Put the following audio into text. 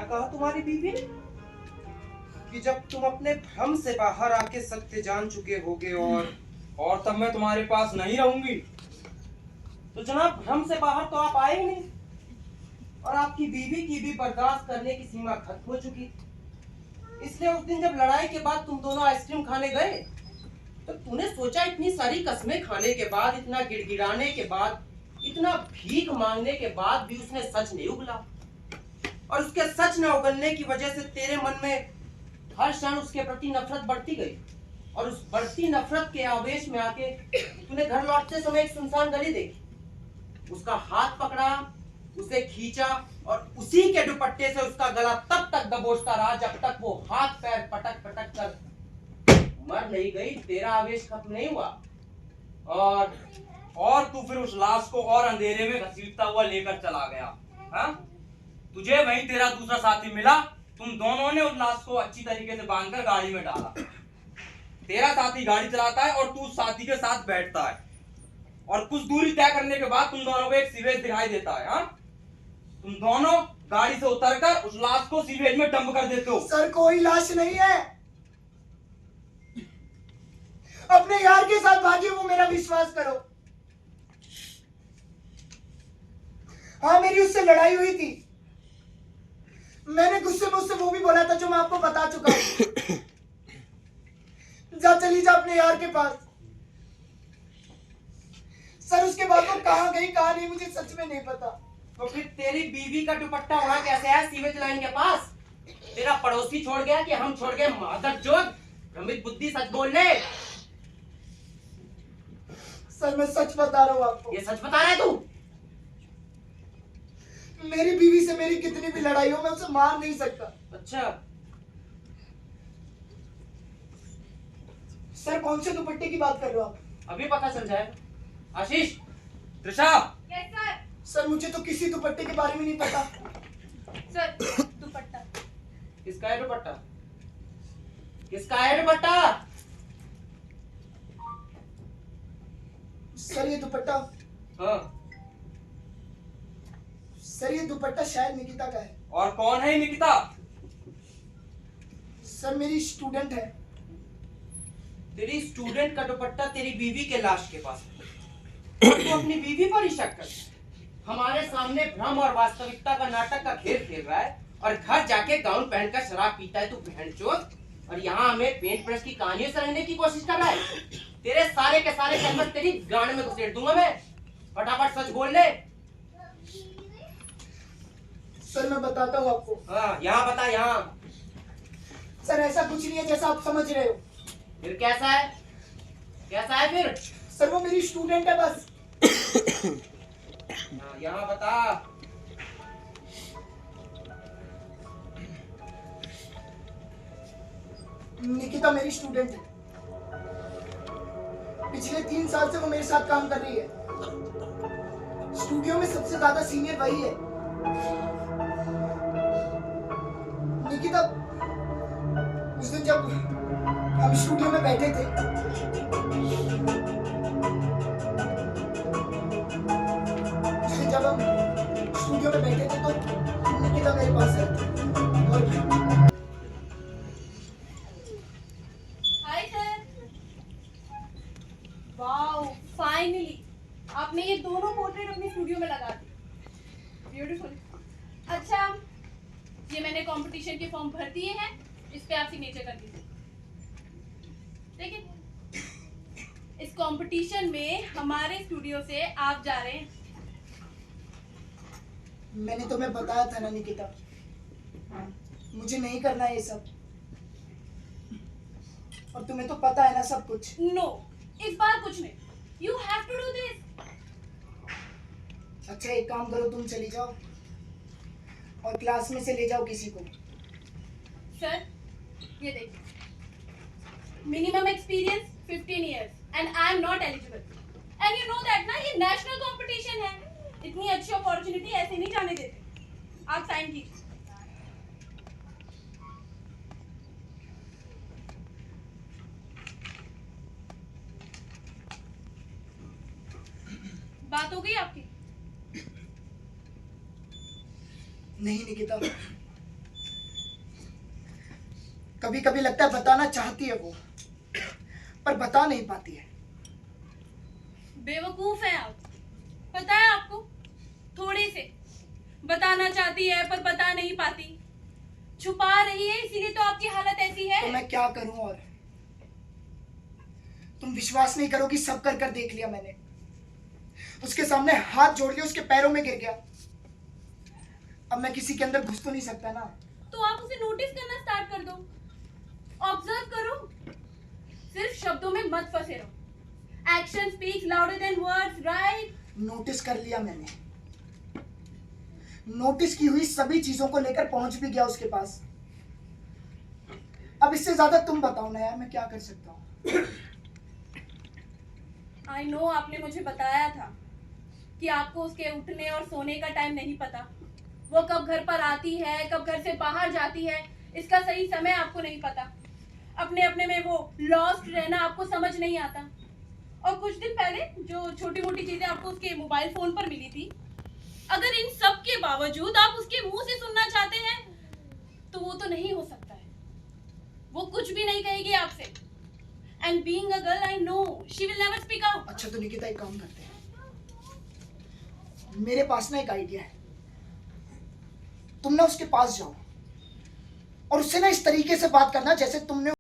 क्या कहा तुम्हारी बीवी ने? कि जब तुम अपने भ्रम से बाहर आके सत्य जान चुके होगे और तब मैं तुम्हारे पास नहीं रहूंगी। तो जनाब, भ्रम से बाहर तो आप आए ही नहीं, और आपकी बीवी की भी बर्दाश्त करने की सीमा खत्म हो चुकी। इसलिए उस दिन जब लड़ाई के बाद तुम दोनों आइसक्रीम खाने गए, तो तूने सोचा इतनी सारी कसमें खाने के बाद, इतना गिड़गिड़ाने के बाद, इतना भीख मांगने के बाद भी उसने सच नहीं उगला, और उसके सच न उगलने की वजह से तेरे मन में हर क्षण उसके प्रति नफरत बढ़ती गई, और उस बढ़ती नफरत के आवेश में आके तूने घर लौटते समय एक सुनसान गली देखी, उसका हाथ पकड़ा, उसे खींचा, और उसी के दुपट्टे से उसका गला तब तक दबोचता रहा जब तक वो हाथ पैर पटक पटक कर मर नहीं गई। तेरा आवेश खत्म नहीं हुआ, और तू फिर उस लाश को और अंधेरे में घसीटता हुआ लेकर चला गया। हाँ, तुझे वहीं तेरा दूसरा साथी मिला, तुम दोनों ने उस लाश को अच्छी तरीके से बांधकर गाड़ी में डाला। तेरा साथी गाड़ी चलाता है और तू उस साथी के साथ बैठता है, और कुछ दूरी तय करने के बाद तुम दोनों को एक सीवेज दिखाई देता है। हाँ, तुम दोनों गाड़ी से उतरकर उस लाश को सीवेज में डंप कर देते हो। सर, कोई लाश नहीं है। अपने यार के साथ भागिए, वो मेरा विश्वास करो। हाँ, मेरी उससे लड़ाई हुई थी। मैंने गुस्से में उससे वो भी बोला था जो मैं आपको बता चुका हूं। जा, चली जा अपने यार के पास। सर, उसके बाद वो कहाँ गई कहाँ नहीं मुझे सच में नहीं पता। तो फिर तेरी बीवी का दुपट्टा वहां कैसे है सीवेज लाइन के पास? तेरा पड़ोसी छोड़ गया कि हम छोड़ गए? मादरचोद, भ्रमित बुद्धि, सच बोल ले। सर, मैं सच बता रहा हूँ आपको। ये सच बता रहा है तू? मेरी बीवी से मेरी कितनी भी लड़ाई हो, मैं उसे मार नहीं सकता। अच्छा, सर, कौन से दुपट्टे की बात कर रहे हो आप? अभी पता चल जाएगा। Ashish, Trisha. Yes sir. Sir, मुझे तो किसी दुपट्टे के बारे में नहीं पता। सर, दुपट्टा किसका है दुपट्टा? किसका है दुपट्टा? सर, ये दुपट्टा, हाँ। सर, ये दुपट्टा शायद निकिता का है। और कौन है निकिता? सर, मेरी स्टूडेंट है। तेरी स्टूडेंट का दुपट्टा तेरी बीवी के लाश के पास है। और तू अपनी बीवी पर ही शक कर, हमारे सामने भ्रम और वास्तविकता का नाटक का खेल खेल रहा है, और घर जाके गाउन पहनकर शराब पीता है तू बहनचोद, और यहाँ हमें पेंट ब्रश की कहानियों से रहने की कोशिश कर रहा है। तेरे सारे के सारे कहमत तेरी गांड में घुसेड़ दूंगा मैं। फटाफट सच बोल ले। सर, मैं बताता हूँ आपको। हाँ, यहाँ बता, यहाँ। सर, ऐसा कुछ नहीं है जैसा आप समझ रहे हो। फिर कैसा है? कैसा है फिर? सर, वो मेरी स्टूडेंट है बस। हाँ, यहाँ बता। निकिता मेरी स्टूडेंट है। पिछले 3 साल से वो मेरे साथ काम कर रही है। स्टूडियो में सबसे ज्यादा सीनियर वही है। निकिता, उस दिन जब हम स्टूडियो में बैठे थे, तो निकिता मेरे पास है। और हाय सर। वाओ, फाइनली आपने ये दोनों पोर्ट्रेट अपने स्टूडियो में लगा दिए। ब्यूटीफुल। अच्छा, ये मैंने कंपटीशन के फॉर्म भर दिए हैं, इस पे आप सिग्नेचर कर दीजिए। देखिए, इस कंपटीशन में हमारे स्टूडियो से आप जा रहे हैं। मैंने तुम्हें बताया था ना निकिता, मुझे नहीं करना है ये सब, और तुम्हें तो पता है ना सब कुछ। नो, इस बार कुछ नहीं। You have to do this. अच्छा, एक काम करो, तुम चली जाओ और क्लास में से ले जाओ किसी को। सर, ये देखिए, minimum experience 15 years and I am not eligible. And you know that ना, ये नेशनल कंपटीशन है, इतनी अच्छी अपॉर्चुनिटी ऐसे नहीं जाने देते। आप साइन कीजिए। बात हो गई आपकी? नहीं निकिता, कभी कभी लगता है बताना चाहती है वो, पर बता नहीं पाती है। बेवकूफ है आप। पता है आपको, थोड़े से बताना चाहती है पर बता नहीं पाती, छुपा रही है, इसीलिए तो आपकी हालत ऐसी है। तो मैं क्या करूं? और तुम विश्वास नहीं करोगी, सब कर कर देख लिया मैंने। उसके सामने हाथ जोड़ लिया, उसके पैरों में गिर गया। अब मैं किसी के अंदर घुस तो नहीं सकता ना। तो आप उसे नोटिस करना स्टार्ट कर दो, ऑब्जर्व करो, सिर्फ शब्दों में मत फंसे रहो। Action speaks louder than words, right? Notice कर लिया मैंने, नोटिस की हुई सभी चीजों को लेकर पहुंच भी गया उसके पास। अब इससे ज्यादा तुम बताओ ना यार, मैं क्या कर सकता हूँ? आई नो, आपने मुझे बताया था कि आपको उसके उठने और सोने का टाइम नहीं पता। वो कब घर पर आती है, कब घर से बाहर जाती है, इसका सही समय आपको नहीं पता। अपने अपने में वो लॉस्ट रहना आपको समझ नहीं आता। और कुछ दिन पहले जो छोटी मोटी चीजें आपको उसके मोबाइल फोन पर मिली थी, अगर इन सब के बावजूद आप उसके मुंह से सुनना चाहते हैं तो वो तो नहीं हो सकता है। वो कुछ भी नहीं कहेगी आपसे। And being a girl, I know she will never speak out. अच्छा तो निकिता, एक काम करते हैं, मेरे पास ना एक आइडिया है। तुम ना उसके पास जाओ और उससे ना इस तरीके से बात करना जैसे तुमने